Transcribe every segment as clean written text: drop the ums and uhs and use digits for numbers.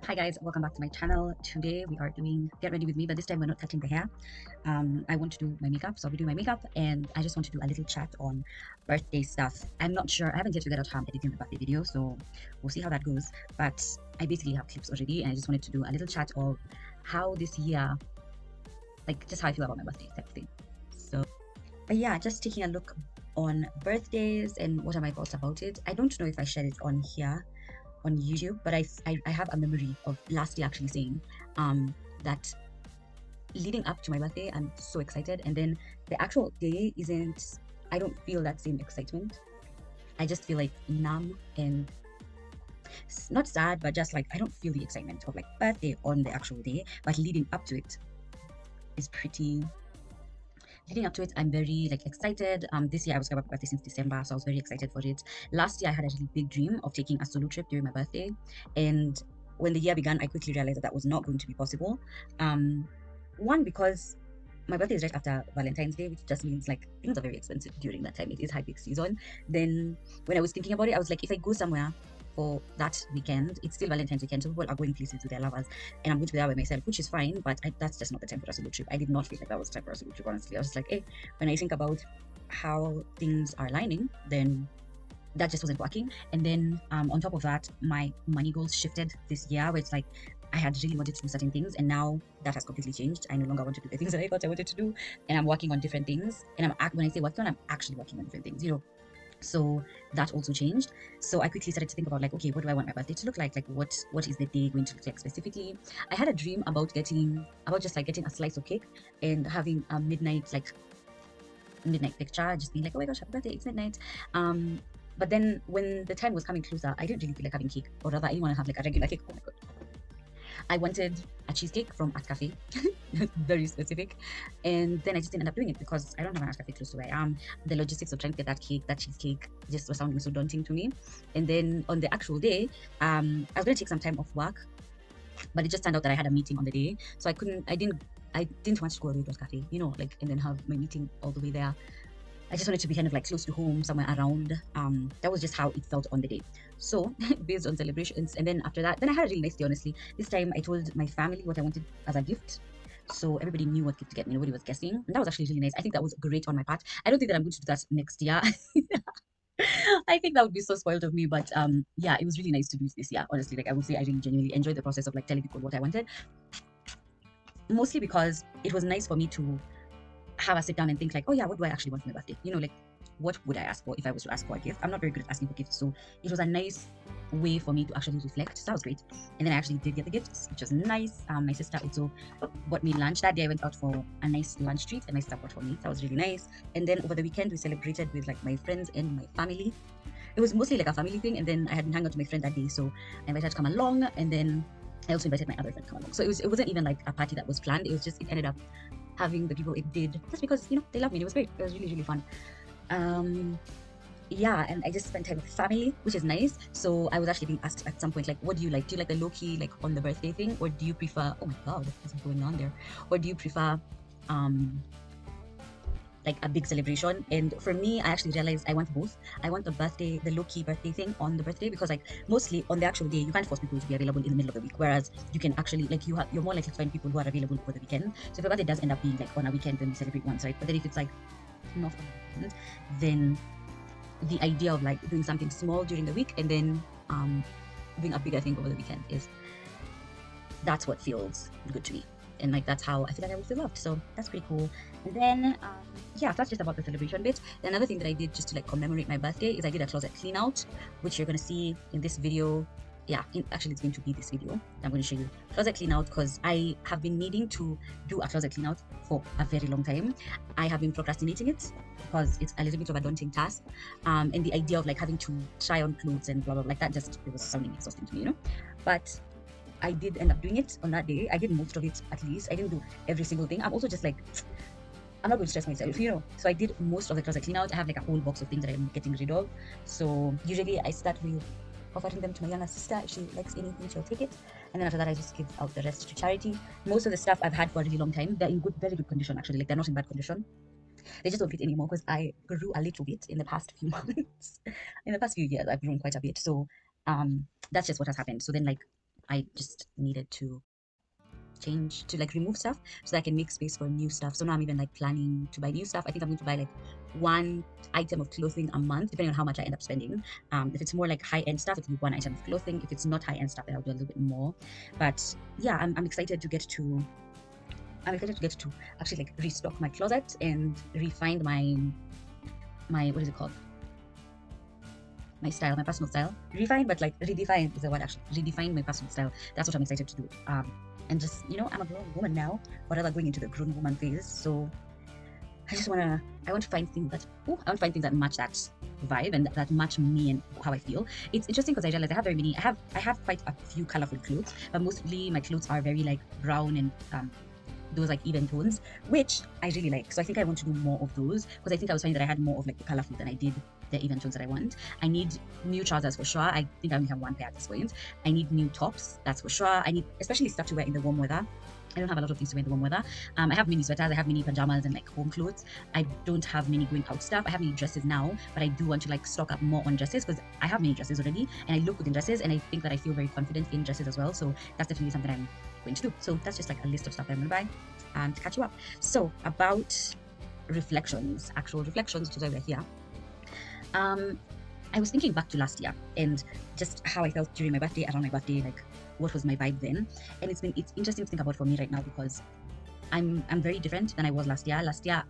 Hi guys, welcome back to my channel. Today we are doing get ready with me, but this time we're not cutting the hair. I want to do my makeup, so I'll be doing my makeup, and I just want to do a little chat on birthday stuff. I'm not sure, I haven't yet figured out how I'm editing the birthday video, so we'll see how that goes. But I basically have clips already, and I just wanted to do a little chat of how this year, like just how I feel about my birthday type of thing. So, but yeah, just taking a look on birthdays and what are my thoughts about it. I don't know if I shared it on here on YouTube, but I have a memory of last year actually saying that leading up to my birthday, I'm so excited, and then the actual day isn't. I don't feel that same excitement. I just feel like numb and not sad, but just like I don't feel the excitement of like birthday on the actual day, but leading up to it is pretty leading up to it, I'm very like excited. This year I was going to my birthday since December, so I was very excited for it. Last year I had a really big dream of taking a solo trip during my birthday, and when the year began, I quickly realized that that was not going to be possible. One, because my birthday is right after Valentine's Day, which just means like things are very expensive during that time. It is high peak season. Then when I was thinking about it, I was like, if I go somewhere for that weekend, it's still Valentine's weekend, so people are going places with their lovers, and I'm going to be there by myself, which is fine, but that's just not the time for a solo trip. I did not feel like that was the time for a solo trip, honestly. I was just like, hey, when I think about how things are lining, then that just wasn't working. And then on top of that, my money goals shifted this year, where it's like I had really wanted to do certain things, and now that has completely changed. I no longer want to do the things that I thought I wanted to do, and I'm working on different things. And when I say working on, I'm actually working on different things, so that also changed. So I quickly started to think about like, okay, what do I want my birthday to look like? Like what is the day going to look like specifically? I had a dream about just like getting a slice of cake and having a midnight picture, just being like, oh my gosh, happy birthday, it's midnight. But then when the time was coming closer, I didn't really feel like having cake, or rather I didn't want to have like a regular cake. Oh my god, I wanted a cheesecake from Art Cafe, very specific. And then I just didn't end up doing it because I don't have an Art Cafe close to where I am. The logistics of trying to get that cheesecake just was sounding so daunting to me. And then on the actual day, I was going to take some time off work, but it just turned out that I had a meeting on the day. So I didn't want to go all the way to Art Cafe, and then have my meeting all the way there. I just wanted to be kind of like close to home, somewhere around. That was just how it felt on the day. So based on celebrations, and then after that, then I had a really nice day, honestly. This time I told my family what I wanted as a gift. So everybody knew what gift to get me. Nobody was guessing. And that was actually really nice. I think that was great on my part. I don't think that I'm going to do that next year. I think that would be so spoiled of me, but yeah, it was really nice to do it this year. Honestly, like I would say I really genuinely enjoyed the process of like telling people what I wanted. Mostly because it was nice for me to have a sit down and think like, oh yeah, what do I actually want for my birthday? Like what would I ask for if I was to ask for a gift? I'm not very good at asking for gifts, so it was a nice way for me to actually reflect. So that was great. And then I actually did get the gifts, which was nice. My sister also bought me lunch that day. I went out for a nice lunch treat, and my sister bought for me. That was really nice. And then over the weekend we celebrated with like my friends and my family. It was mostly like a family thing, and then I had been hanging out with my friend that day, so I invited her to come along, and then I also invited my other friend to come along. So it wasn't even like a party that was planned. It ended up having the people it did just because they love me. And it was great. It was really, really fun. Yeah, and I just spent time with family, which is nice. So I was actually being asked at some point, like, what do you like? Do you like the low-key, like on the birthday thing, or do you prefer, oh my god, what's going on there, or do you prefer like a big celebration? And for me, I actually realized I want both. I want the low-key birthday thing on the birthday, because like mostly on the actual day you can't force people to be available in the middle of the week, whereas you can actually like you're more likely to find people who are available over the weekend. So if your birthday does end up being like on a weekend, then we celebrate once, right? But then if it's like not on a weekend, then the idea of like doing something small during the week and then doing a bigger thing over the weekend that's what feels good to me. And like that's how I feel like I would feel loved. So that's pretty cool. And then yeah, so that's just about the celebration bit. Another thing that I did just to like commemorate my birthday is I did a closet clean out, which you're gonna see in this video. Yeah, actually it's going to be this video. I'm going to show you closet clean out because I have been needing to do a closet clean out for a very long time. I have been procrastinating it because it's a little bit of a daunting task, and the idea of like having to try on clothes and blah blah, like that just it was sounding exhausting to me. But I did end up doing it on that day. I did most of it, at least. I didn't do every single thing. I'm also just like, I'm not going to stress myself. So I did most of the closet clean out. I have like a whole box of things that I'm getting rid of. So usually I start with offering them to my younger sister. If she likes anything, she'll take it. And then after that, I just give out the rest to charity. Most of the stuff I've had for a really long time. They're in very good condition, actually. Like, they're not in bad condition. They just don't fit anymore because I grew a little bit in the past few months. In the past few years, I've grown quite a bit. So that's just what has happened. So then, like, I just needed to change, to like remove stuff so that I can make space for new stuff. So now I'm even like planning to buy new stuff. I think I'm going to buy like one item of clothing a month, depending on how much I end up spending. If it's more like high-end stuff, it'll be one item of clothing. If it's not high-end stuff, then I'll do a little bit more. But yeah, I'm excited to get to actually like restock my closet and refine my what is it called? My style, my personal style. Refine, but like redefine is the word actually. Redefine my personal style. That's what I'm excited to do. And just, I'm a grown woman now, or rather going into the grown woman phase. So I want to find things that match that vibe and that match me and how I feel. It's interesting because I realize I have quite a few colorful clothes, but mostly my clothes are very like brown and those like even tones, which I really like. So I think I want to do more of those because I think I was finding that I had more of like the colorful than I did the even tones that I want. I need new trousers for sure. I think I only have one pair at this point. I need new tops, that's for sure. I need especially stuff to wear in the warm weather. I don't have a lot of things to wear in the warm weather. I have mini sweaters, I have mini pajamas and like home clothes. I don't have many going out stuff. I have many dresses now, but I do want to like stock up more on dresses because I have many dresses already and I look good in dresses and I think that I feel very confident in dresses as well. So that's definitely something I'm going to do. So that's just like a list of stuff that I'm gonna buy and to catch you up. So about actual reflections, which is why we're here. I was thinking back to last year and just how I felt during my birthday, around my birthday, like what was my vibe then. And it's interesting to think about for me right now because I'm very different than I was last year. Last year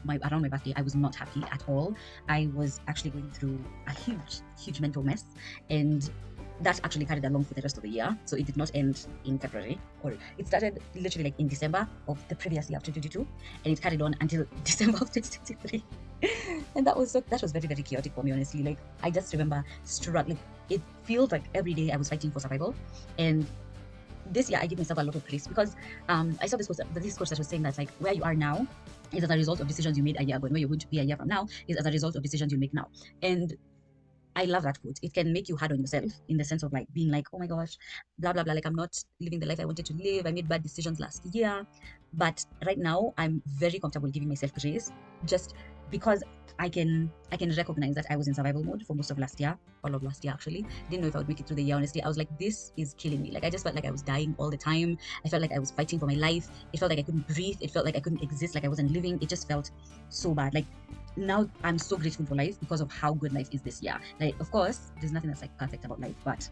around my birthday, I was not happy at all. I was actually going through a huge mental mess, and that actually carried along for the rest of the year. So it did not end in February, or it started literally like in December of the previous year of 2022, and it carried on until December of 2023. And that was very, very chaotic for me, honestly. Like I just remember struggling. It feels like every day I was fighting for survival. And this year I give myself a lot of grace because I saw this coach that was saying that like where you are now is as a result of decisions you made a year ago, and where you're going to be a year from now is as a result of decisions you make now. And I love that quote. It can make you hard on yourself in the sense of like being like, oh my gosh, blah, blah, blah. Like I'm not living the life I wanted to live. I made bad decisions last year. But right now I'm very comfortable giving myself grace just because I can recognize that I was in survival mode for most of last year, all of last year actually. Didn't know if I would make it through the year, honestly. I was like, this is killing me. Like I just felt like I was dying all the time. I felt like I was fighting for my life. It felt like I couldn't breathe. It felt like I couldn't exist, like I wasn't living. It just felt so bad. Like now I'm so grateful for life because of how good life is this year. Like of course there's nothing that's like perfect about life, but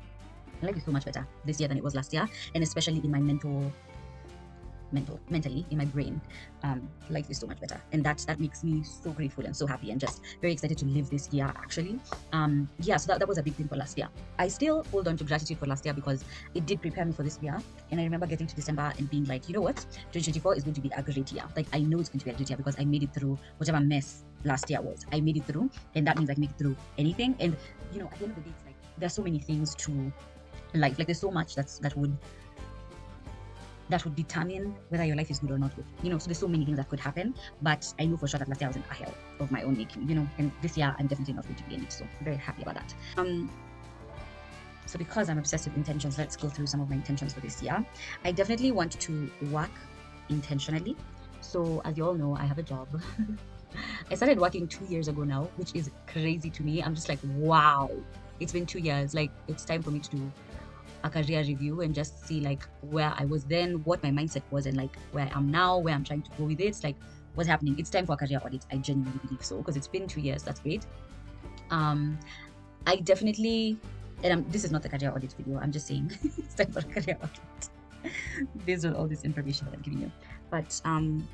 life is so much better this year than it was last year, and especially in my mentally in my brain. Life is so much better, and that makes me so grateful and so happy and just very excited to live this year actually. So that was a big thing for last year. I still hold on to gratitude for last year because it did prepare me for this year, and I remember getting to December and being like, you know what, 2024 is going to be a great year. Like I know it's going to be a great year because I made it through whatever mess last year was. I made it through, and that means I can make it through anything. And at the end of the day, it's like there's so many things to life. Like there's so much that would determine whether your life is good or not good. So there's so many things that could happen, but I know for sure that last year I was in a hell of my own making, and this year I'm definitely not going to be in it. So I'm very happy about that. So because I'm obsessed with intentions, let's go through some of my intentions for this year. I definitely want to work intentionally. So as you all know, I have a job. I started working 2 years ago now, which is crazy to me. I'm just like, wow, it's been 2 years. Like it's time for me to do a career review and just see like where I was then, what my mindset was, and like where I am now, where I'm trying to go with it. It's like what's happening. It's time for a career audit. I genuinely believe so because it's been 2 years. That's great. I definitely, and this is not the career audit video. I'm just saying it's time for a career audit based on all this information that I'm giving you. But kind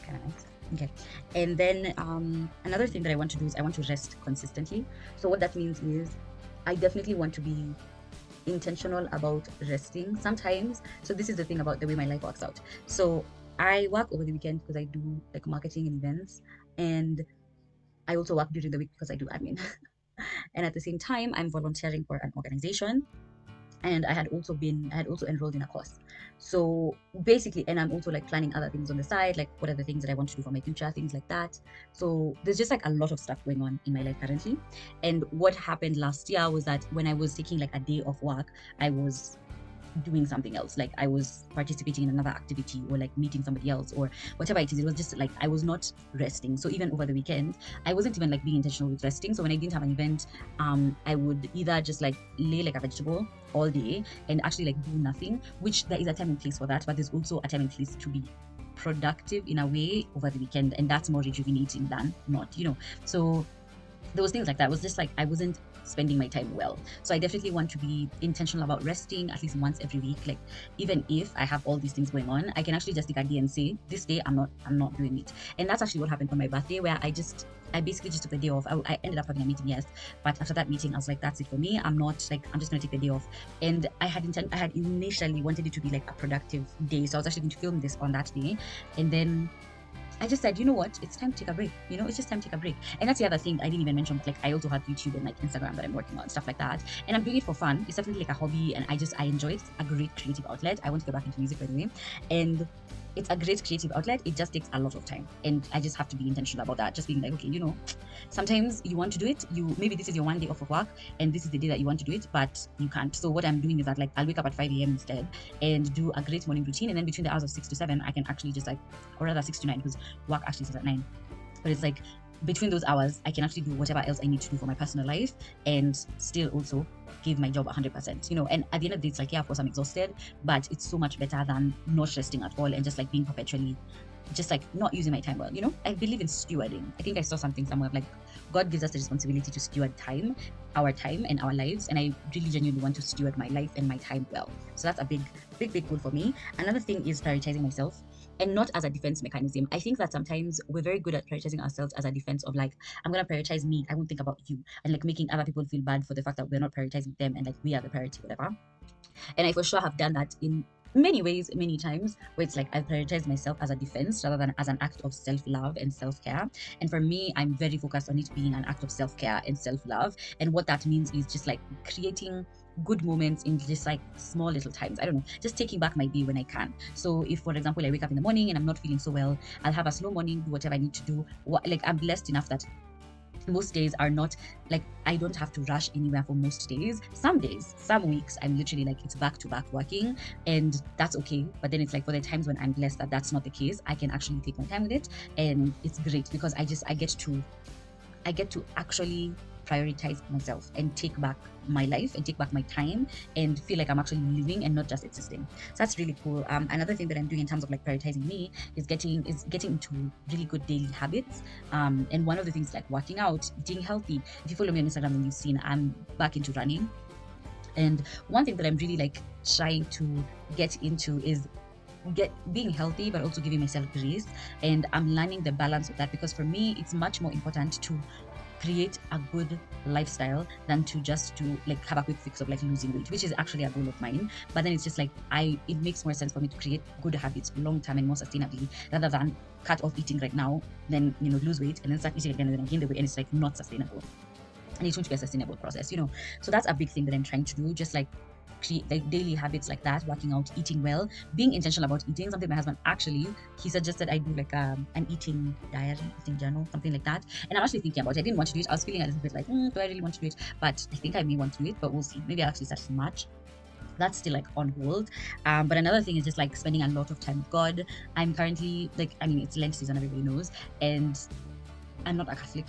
of nice. Okay, and then another thing that I want to do is I want to rest consistently. So what that means is I definitely want to be intentional about resting sometimes. So this is the thing about the way my life works out. So I work over the weekend because I do like marketing and events, and I also work during the week because I do admin. And at the same time, I'm volunteering for an organization, and I had also enrolled in a course. So basically, and I'm also like planning other things on the side, like what are the things that I want to do for my future, things like that. So there's just like a lot of stuff going on in my life currently. And what happened last year was that when I was taking like a day off work, I was doing something else. Like I was participating in another activity or like meeting somebody else or whatever it is. It was just like I was not resting. So even over the weekend, I wasn't even like being intentional with resting. So when I didn't have an event, I would either just like lay like a vegetable all day and actually like do nothing, which there is a time and place for that, but there's also a time and place to be productive in a way over the weekend, and that's more rejuvenating than not, so those things like that was just like I wasn't spending my time well. So I definitely want to be intentional about resting at least once every week. Like even if I have all these things going on, I can actually just take a day and say, this day I'm not doing it. And that's actually what happened on my birthday, where I basically just took the day off. I ended up having a meeting, yes, but after that meeting I was like, that's it for me. I'm just gonna take the day off. And I had initially wanted it to be like a productive day, so I was actually going to film this on that day, and then I just said, you know what, it's time to take a break. It's just time to take a break. And that's the other thing I didn't even mention, but like I also have YouTube and like Instagram that I'm working on, stuff like that. And I'm doing it for fun. It's definitely like a hobby, and I enjoy it. It's a great creative outlet. I want to go back into music, by the way. And it's a great creative outlet. It just takes a lot of time. And I just have to be intentional about that. Just being like, okay, sometimes you want to do it. Maybe this is your one day off of work and this is the day that you want to do it, but you can't. So what I'm doing is that like I'll wake up at 5 a.m. instead and do a great morning routine. And then between the hours of 6 to 7, I can actually just like, or rather 6 to 9, because work actually starts at 9. But it's like between those hours, I can actually do whatever else I need to do for my personal life and still also give my job 100%, and at the end of the day, it's like, yeah, of course I'm exhausted, but it's so much better than not resting at all and just like being perpetually just like not using my time well. I believe in stewarding. I think I saw something somewhere like God gives us the responsibility to steward our time and our lives, and I really genuinely want to steward my life and my time well. So that's a big goal for me. Another thing is prioritizing myself, and not as a defense mechanism. I think that sometimes we're very good at prioritizing ourselves as a defense of like, I'm gonna prioritize me, I won't think about you, and like making other people feel bad for the fact that we're not prioritizing them and like we are the priority, whatever. And I for sure have done that in many ways, many times, where it's like I've prioritized myself as a defense rather than as an act of self-love and self-care. And for me, I'm very focused on it being an act of self-care and self-love. And what that means is just like creating good moments in just like small little times. I don't know, just taking back my day when I can. So if, for example, I wake up in the morning and I'm not feeling so well, I'll have a slow morning, do whatever I need to do. Like I'm blessed enough that most days are not like I don't have to rush anywhere for most days. Some weeks, I'm literally like it's back to back working, and that's okay. But then it's like for the times when I'm blessed that that's not the case, I can actually take my time with it, and it's great because I get to actually prioritize myself and take back my life and take back my time and feel like I'm actually living and not just existing. So that's really cool. Another thing that I'm doing in terms of like prioritizing me is getting into really good daily habits. And one of the things like working out, eating healthy. If you follow me on Instagram, then you've seen I'm back into running. And one thing that I'm really like trying to get into is being healthy, but also giving myself grace. And I'm learning the balance of that, because for me, it's much more important to create a good lifestyle than to just to like have a quick fix of like losing weight, which is actually a goal of mine. But then it's just like it makes more sense for me to create good habits long term and more sustainably, rather than cut off eating right now, then lose weight and then start eating again and then gain the weight, and it's like not sustainable. And it's going to be a sustainable process. So that's a big thing that I'm trying to do, just like create like daily habits like that, working out, eating well, being intentional about eating. Something my husband actually, he suggested I do like an eating diary, eating journal, something like that. And I'm actually thinking about it. I didn't want to do it. I was feeling a little bit like, do I really want to do it? But I think I may want to do it, but we'll see. Maybe I'll actually start in March. That's still like on hold. But another thing is just like spending a lot of time with God. I'm currently like, it's Lent season, everybody knows, and I'm not a Catholic,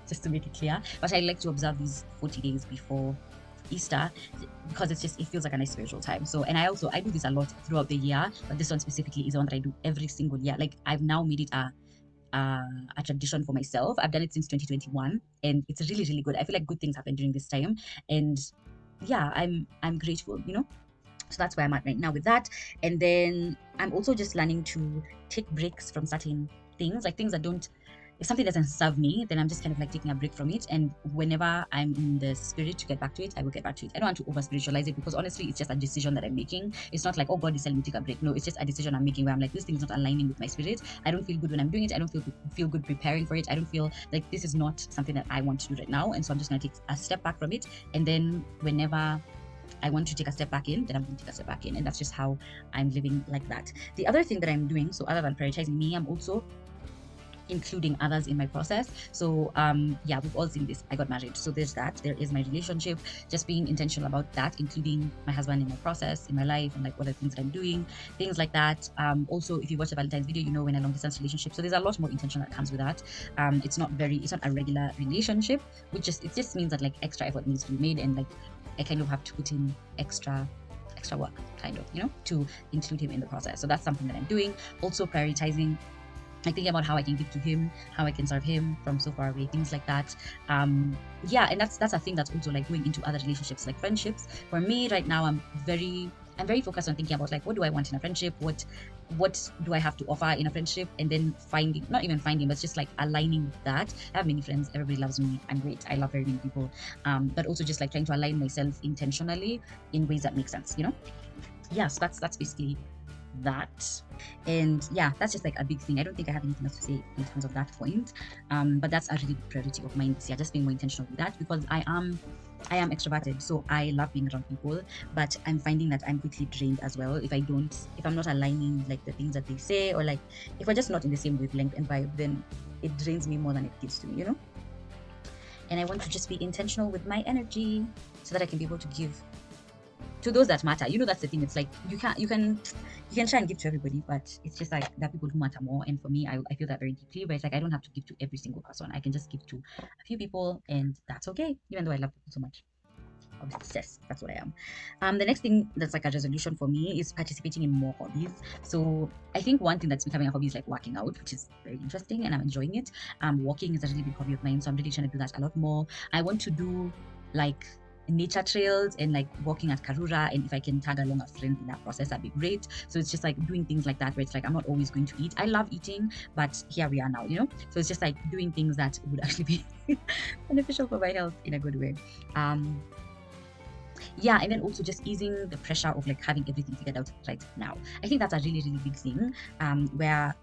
just to make it clear, but I like to observe these 40 days before Easter, because it feels like a nice spiritual time. So, and I do this a lot throughout the year, but this one specifically is the one that I do every single year. Like I've now made it a tradition for myself. I've done it since 2021, and it's really, really good. I feel like good things happen during this time, and yeah, I'm grateful, So that's where I'm at right now with that. And then I'm also just learning to take breaks from certain things, like things that don't, if something doesn't serve me, then I'm just kind of like taking a break from it. And whenever I'm in the spirit to get back to it, I will get back to it. I don't want to over spiritualize it, because honestly, it's just a decision that I'm making. It's not like, oh, God is telling me to take a break. No, it's just a decision I'm making where I'm like, this thing is not aligning with my spirit. I don't feel good when I'm doing it. I don't feel good preparing for it. I don't feel like this is not something that I want to do right now. And so I'm just going to take a step back from it. And then whenever I want to take a step back in, then I'm going to take a step back in. And that's just how I'm living like that. The other thing that I'm doing, so other than prioritizing me, I'm also including others in my process. So yeah, we've all seen this. I got married, so there's that. There is my relationship, just being intentional about that, including my husband in my process, in my life, and like what are the things that I'm doing, things like that. Also, if you watch the Valentine's video, you know, when a long distance relationship, so there's a lot more intention that comes with that. It's not a regular relationship, it just means that like extra effort needs to be made, and like I kind of have to put in extra work, kind of, you know, to include him in the process. So that's something that I'm doing. Also prioritizing, like thinking about how I can give to him, how I can serve him from so far away, things like that. Yeah, and that's a thing that's also like going into other relationships, like friendships. For me right now, I'm very focused on thinking about like, what do I want in a friendship? What do I have to offer in a friendship? And then not even finding, but just like aligning with that. I have many friends. Everybody loves me. I'm great. I love very many people. But also just like trying to align myself intentionally in ways that make sense, you know? Yeah, so that's basically that. And yeah, that's just like a big thing. I don't think I have anything else to say in terms of that point. But that's a really big priority of mine this year, just being more intentional with that, because I am extroverted, so I love being around people, but I'm finding that I'm quickly drained as well if I'm not aligning like the things that they say, or like if we're just not in the same wavelength and vibe, then it drains me more than it gives to me, you know? And I want to just be intentional with my energy so that I can be able to give to those that matter. You know, that's the thing. It's like you can try and give to everybody, but it's just like there are people who matter more. And for me, I feel that very deeply, but it's like I don't have to give to every single person. I can just give to a few people, and that's okay, even though I love people so much. Obsessed, that's what I am. The next thing that's like a resolution for me is participating in more hobbies. So I think one thing that's becoming a hobby is like working out, which is very interesting and I'm enjoying it. Walking is a really big hobby of mine, so I'm really trying to do that a lot more. I want to do like nature trails and like walking at Karura, and if I can tag along a friend in that process, that'd be great. So it's just like doing things like that where it's like I'm not always going to eat. I love eating, but here we are now, you know? So it's just like doing things that would actually be beneficial for my health in a good way. Yeah, and then also just easing the pressure of like having everything figured out right now. I think that's a really, really big thing, where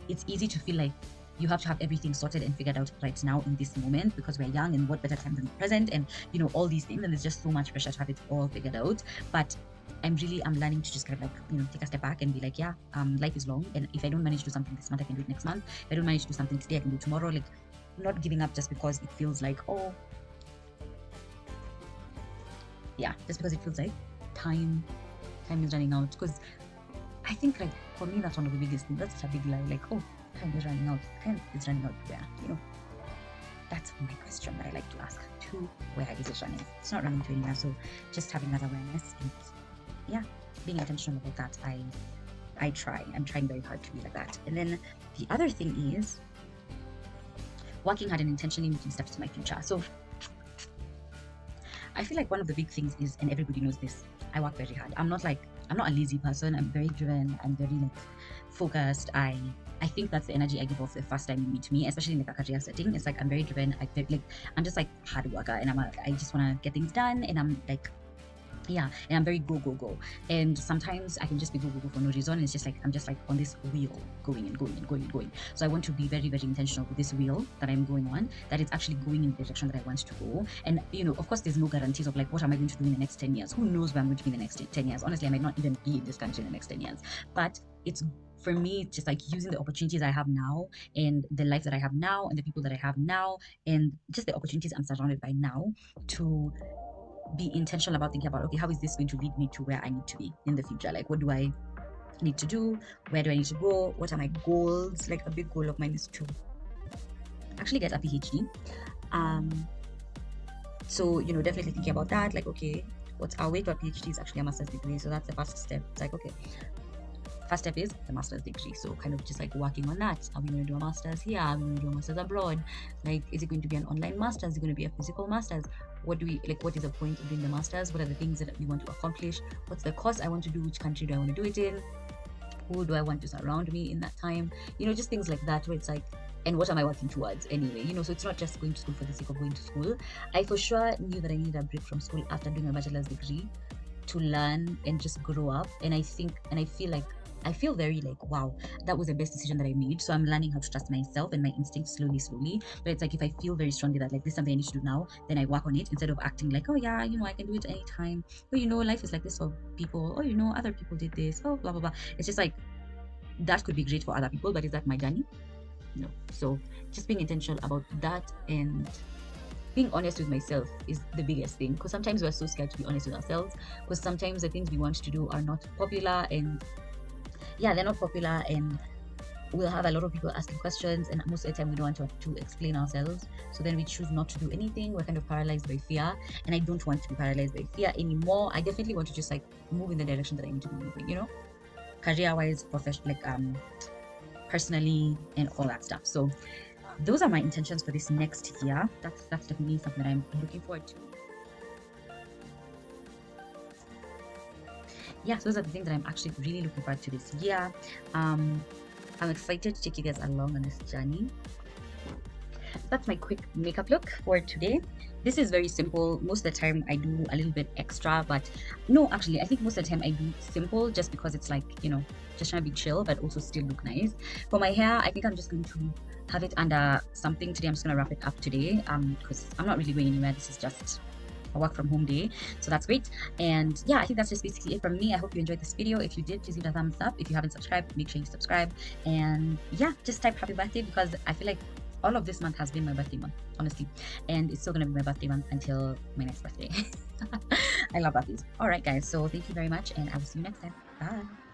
it's easy to feel like you have to have everything sorted and figured out right now in this moment because we're young, and what better time than the present, and you know, all these things, and there's just so much pressure to have it all figured out. But I'm learning to just kind of like, you know, take a step back and be like, yeah, life is long, and if I don't manage to do something this month, I can do it next month. If I don't manage to do something today, I can do it tomorrow. Like, not giving up just because it feels like, oh, yeah, just because it feels like time is running out. Because I think like for me, that's one of the biggest things. That's such a big lie. Like, oh, time is running out. Time is running out where? You know, that's my question that I like to ask. To where is it running? It's not running to anywhere. So just having that awareness and yeah, being intentional about that. I'm trying very hard to be like that. And then the other thing is working hard and intentionally making steps to my future. So I feel like one of the big things is, and everybody knows this, I work very hard. I'm not a lazy person. I'm very driven. I'm very like focused. I think that's the energy I give off the first time you meet me, especially in like a career setting. It's like I'm very driven. I'm just like hard worker, and I just want to get things done, and I'm like, yeah, and I'm very go. And sometimes I can just be go for no reason. It's just like I'm just like on this wheel going and going. So I want to be very, very intentional with this wheel that I'm going on, that it's actually going in the direction that I want to go. And you know, of course, there's no guarantees of like what am I going to do in the next 10 years. Who knows where I'm going to be in the next 10 years? Honestly, I might not even be in this country in the next 10 years. But it's, for me, it's just like using the opportunities I have now, and the life that I have now, and the people that I have now, and just the opportunities I'm surrounded by now, to be intentional about thinking about, okay, how is this going to lead me to where I need to be in the future? Like, what do I need to do? Where do I need to go? What are my goals? Like, a big goal of mine is to actually get a PhD. So, you know, definitely thinking about that. Like, okay, what's our way to a PhD is actually a master's degree. So that's the first step. It's like, okay, first step is the master's degree. So kind of just like working on that. Are we going to do a master's here? Are we going to do a master's abroad? Like, is it going to be an online master's? Is it going to be a physical master's? What is the point of doing the master's? What are the things that we want to accomplish? What's the course I want to do? Which country do I want to do it in? Who do I want to surround me in that time? You know, just things like that, where it's like, and what am I working towards anyway? You know, so it's not just going to school for the sake of going to school. I for sure knew that I needed a break from school after doing a bachelor's degree to learn and just grow up. And I feel very like, wow, that was the best decision that I made. So I'm learning how to trust myself and my instincts slowly. But it's like, if I feel very strongly that like this is something I need to do now, then I work on it instead of acting like, oh yeah, you know, I can do it anytime. Oh, you know, life is like this for people. Oh, you know, other people did this. Oh, blah, blah, blah. It's just like, that could be great for other people, but is that my journey? No. So just being intentional about that, and being honest with myself is the biggest thing, because sometimes we're so scared to be honest with ourselves, because sometimes the things we want to do are not popular, and yeah, they're not popular, and we'll have a lot of people asking questions, and most of the time we don't want to explain ourselves, so then we choose not to do anything. We're kind of paralyzed by fear, and I don't want to be paralyzed by fear anymore. I definitely want to just like move in the direction that I need to be moving, you know, career wise, professional, like personally, and all that stuff. So those are my intentions for this next year. That's definitely something that I'm looking forward to. Yeah, so those are the things that I'm actually really looking forward to this year. I'm excited to take you guys along on this journey. That's my quick makeup look for today. This is very simple. Most of the time I do a little bit extra, but no, actually, I think most of the time I do simple, just because it's like, you know, just trying to be chill, but also still look nice. For my hair, I think I'm just going to have it under something today. I'm just going to wrap it up today, because I'm not really going anywhere. This is just a work from home day, so that's great. And yeah, I think that's just basically it from me. I hope you enjoyed this video. If you did, please leave a thumbs up. If you haven't subscribed, make sure you subscribe. And yeah, just type happy birthday, because I feel like all of this month has been my birthday month, honestly, and it's still gonna be my birthday month until my next birthday. I love birthdays. All right, guys, so thank you very much, and I will see you next time. Bye.